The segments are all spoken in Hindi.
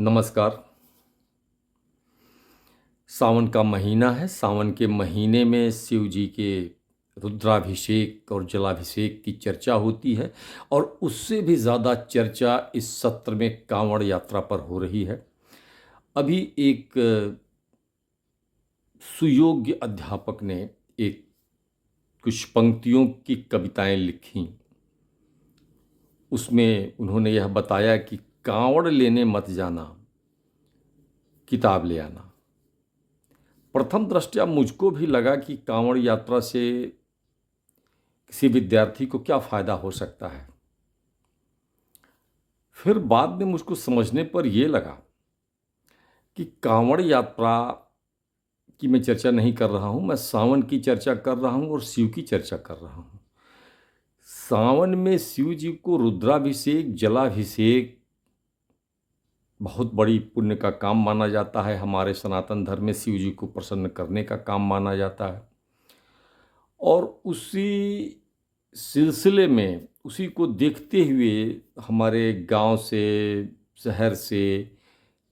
नमस्कार। सावन का महीना है। सावन के महीने में शिव जी के रुद्राभिषेक और जलाभिषेक की चर्चा होती है और उससे भी ज़्यादा चर्चा इस सत्र में कांवड़ यात्रा पर हो रही है। अभी एक सुयोग्य अध्यापक ने एक कुछ पंक्तियों की कविताएं लिखीं। उसमें उन्होंने यह बताया कि कांवड़ लेने मत जाना, किताब ले आना। प्रथम दृष्टया मुझको भी लगा कि कांवड़ यात्रा से किसी विद्यार्थी को क्या फ़ायदा हो सकता है। फिर बाद में मुझको समझने पर यह लगा कि कांवड़ यात्रा की मैं चर्चा नहीं कर रहा हूँ, मैं सावन की चर्चा कर रहा हूँ और शिव की चर्चा कर रहा हूँ। सावन में शिव जी को रुद्राभिषेक, जलाभिषेक बहुत बड़ी पुण्य का काम माना जाता है। हमारे सनातन धर्म में शिव जी को प्रसन्न करने का काम माना जाता है और उसी सिलसिले में उसी को देखते हुए हमारे गांव से, शहर से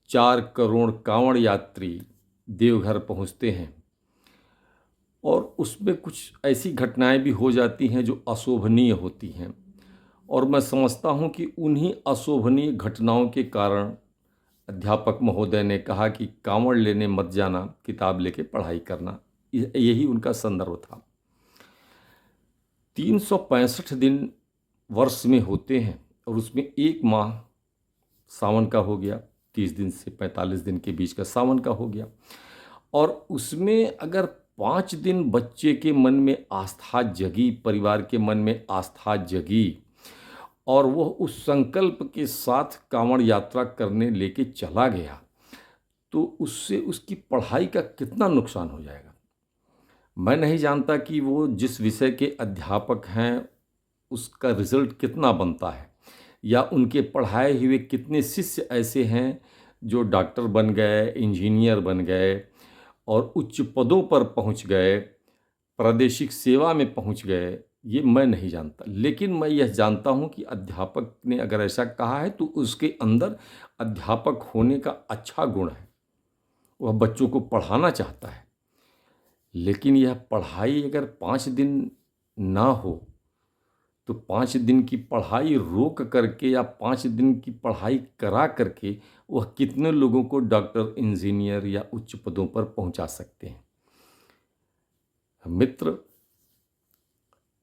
4 करोड़ कांवड़ यात्री देवघर पहुंचते हैं और उसमें कुछ ऐसी घटनाएं भी हो जाती हैं जो अशोभनीय होती हैं और मैं समझता हूं कि उन्हीं अशोभनीय घटनाओं के कारण अध्यापक महोदय ने कहा कि कांवड़ लेने मत जाना, किताब लेके पढ़ाई करना। यही उनका संदर्भ था। 365 दिन वर्ष में होते हैं और उसमें एक माह सावन का हो गया, 30 दिन से 45 दिन के बीच का सावन का हो गया और उसमें अगर 5 दिन बच्चे के मन में आस्था जगी, परिवार के मन में आस्था जगी और वह उस संकल्प के साथ कांवड़ यात्रा करने लेके चला गया, तो उससे उसकी पढ़ाई का कितना नुकसान हो जाएगा। मैं नहीं जानता कि वो जिस विषय के अध्यापक हैं उसका रिजल्ट कितना बनता है या उनके पढ़ाए हुए कितने शिष्य ऐसे हैं जो डॉक्टर बन गए, इंजीनियर बन गए और उच्च पदों पर पहुंच गए, प्रादेशिक सेवा में पहुंच गए। ये मैं नहीं जानता, लेकिन मैं यह जानता हूं कि अध्यापक ने अगर ऐसा कहा है तो उसके अंदर अध्यापक होने का अच्छा गुण है। वह बच्चों को पढ़ाना चाहता है, लेकिन यह पढ़ाई अगर 5 दिन ना हो तो 5 दिन की पढ़ाई रोक करके या 5 दिन की पढ़ाई करा करके वह कितने लोगों को डॉक्टर, इंजीनियर या उच्च पदों पर पहुंचा सकते हैं। मित्र,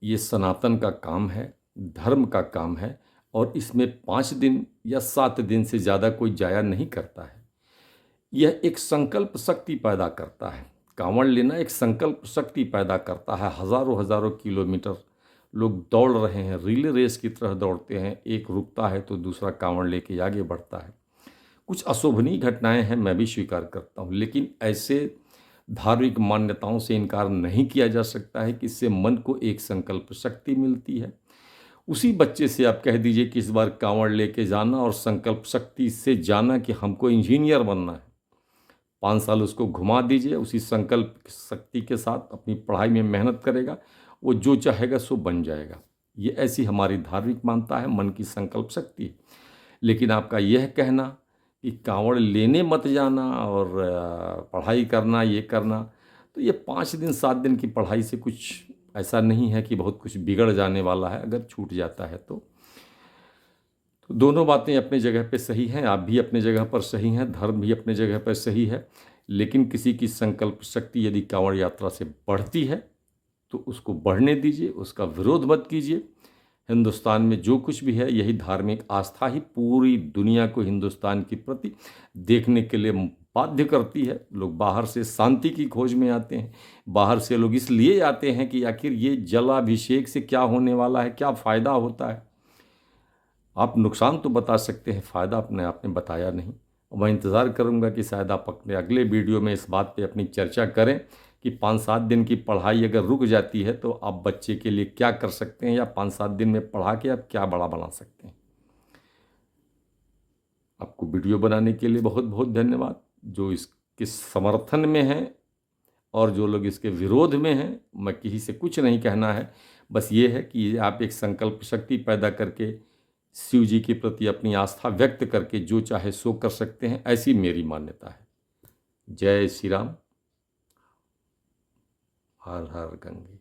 ये सनातन का काम है, धर्म का काम है और इसमें 5 दिन या 7 दिन से ज़्यादा कोई जाया नहीं करता है। यह एक संकल्प शक्ति पैदा करता है। कांवड़ लेना एक संकल्प शक्ति पैदा करता है। हज़ारों हज़ारों किलोमीटर लोग दौड़ रहे हैं, रिले रेस की तरह दौड़ते हैं। एक रुकता है तो दूसरा कांवड़ लेके आगे बढ़ता है। कुछ अशोभनीय घटनाएं हैं, मैं भी स्वीकार करता हूँ, लेकिन ऐसे धार्मिक मान्यताओं से इनकार नहीं किया जा सकता है कि इससे मन को एक संकल्प शक्ति मिलती है। उसी बच्चे से आप कह दीजिए कि इस बार कांवड़ लेके जाना और संकल्प शक्ति से जाना कि हमको इंजीनियर बनना है। 5 साल उसको घुमा दीजिए, उसी संकल्प शक्ति के साथ अपनी पढ़ाई में मेहनत करेगा, वो जो चाहेगा सो बन जाएगा। ये ऐसी हमारी धार्मिक मान्यता है, मन की संकल्प शक्ति। लेकिन आपका यह कहना कि कांवड़ लेने मत जाना और पढ़ाई करना, ये करना, तो ये 5 दिन 7 दिन की पढ़ाई से कुछ ऐसा नहीं है कि बहुत कुछ बिगड़ जाने वाला है अगर छूट जाता है तो दोनों बातें अपनी जगह पे सही हैं। आप भी अपनी जगह पर सही हैं, धर्म भी अपनी जगह पर सही है, लेकिन किसी की संकल्प शक्ति यदि कांवड़ यात्रा से बढ़ती है तो उसको बढ़ने दीजिए, उसका विरोध मत कीजिए। हिंदुस्तान में जो कुछ भी है, यही धार्मिक आस्था ही पूरी दुनिया को हिंदुस्तान के प्रति देखने के लिए बाध्य करती है। लोग बाहर से शांति की खोज में आते हैं, बाहर से लोग इसलिए आते हैं कि आखिर ये जलाभिषेक से क्या होने वाला है, क्या फ़ायदा होता है। आप नुकसान तो बता सकते हैं, फ़ायदा अपने आप में बताया नहीं। और मैं इंतज़ार करूंगा कि शायद आप अपने अगले वीडियो में इस बात पे अपनी चर्चा करें कि 5-7 दिन की पढ़ाई अगर रुक जाती है तो आप बच्चे के लिए क्या कर सकते हैं या 5-7 दिन में पढ़ा के आप क्या बड़ा बना सकते हैं। आपको वीडियो बनाने के लिए बहुत बहुत धन्यवाद। जो इसके समर्थन में हैं और जो लोग इसके विरोध में हैं, मैं किसी से कुछ नहीं कहना है, बस ये है कि आप एक संकल्प शक्ति पैदा करके शिव जी के प्रति अपनी आस्था व्यक्त करके जो चाहे सो कर सकते हैं, ऐसी मेरी मान्यता है। जय श्री राम। हर हर गंगे।